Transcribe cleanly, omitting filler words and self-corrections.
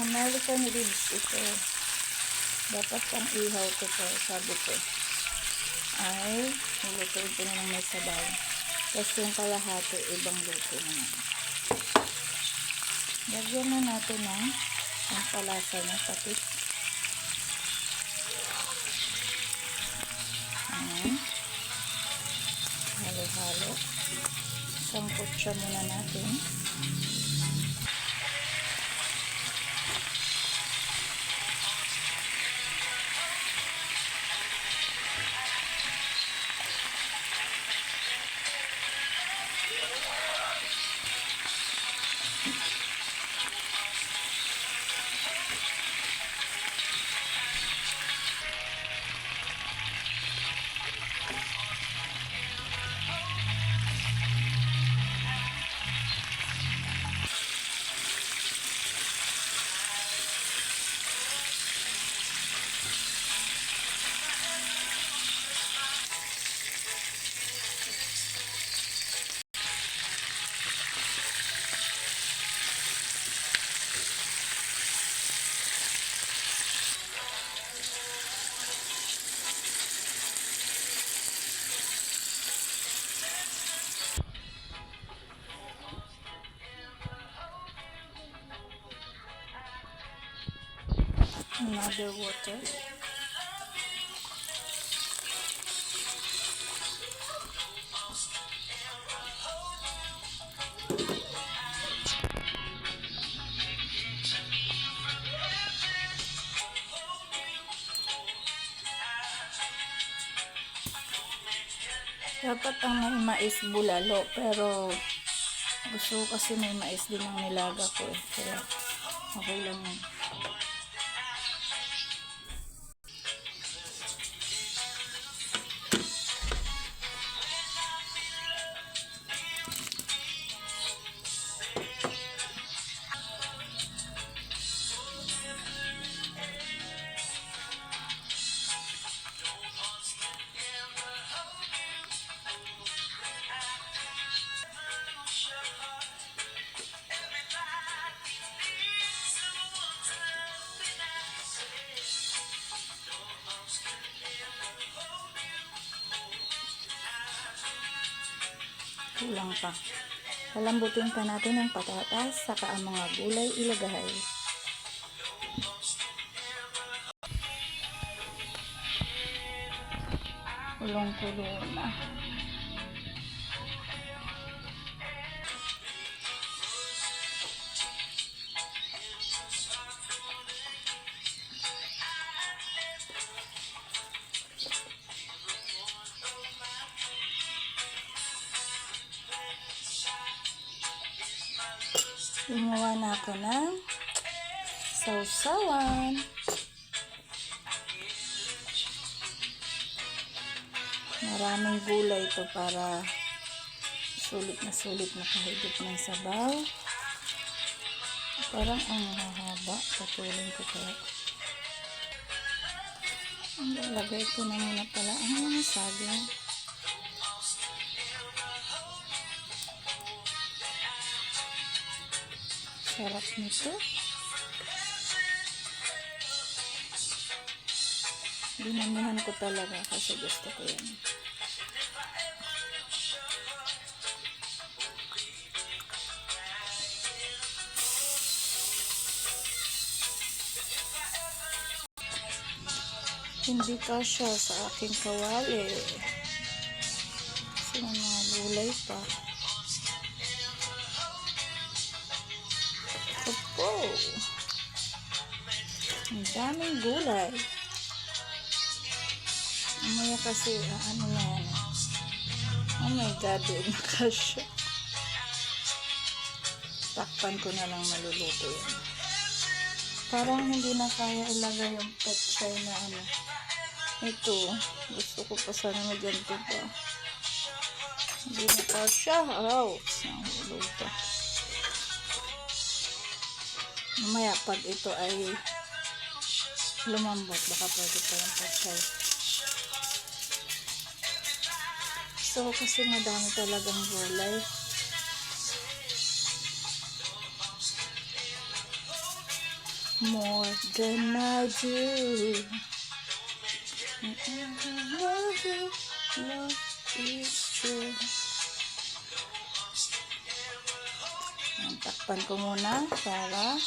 American ribs ito. Dapat pang ihaw ko to, sabi ko. Ay, nilutuin ko na ng may sabaw. Tapos yung kalahati, ibang luto naman. Lagyan na natin ng pampalasa niya, patis. Halo-halo. Sangkot siya muna natin. Another water. Dapat ang may mais bulalo, pero gusto ko kasi may mais din ang nilaga ko eh. Kaya okay lang yun. Kulang pa. Palambutin pa natin ang patatas, saka ang mga gulay ilagay. Kulong-kulo na. Gumawa na ako ng sausawan. Maraming gulay ito para sulit na kahigop ng sabaw. Parang ang hahaba. Patulin ko kaya. Lagay ko na muna pala ang saging. Sarap nito. Dinamihan ko talaga kasi gusto ko yan. Hindi kasya sa aking kawali. Kasi mga gulay pa. Opo. Ang daming gulay. Mamaya kasi, ano na yan. Oh my God, nakasya. Takpan ko na lang maluluto yan. Parang hindi na kaya ilagay yung petchay na ano. Ito, gusto ko pa sana magyanto pa. Hindi na kasya. Ang luto. Mamaya pag ito ay lumambot, baka pwede pa yung petchay. So, kasi madami talagang gulay. more than I do. Love you, love is true. Ayan, takpan ko muna para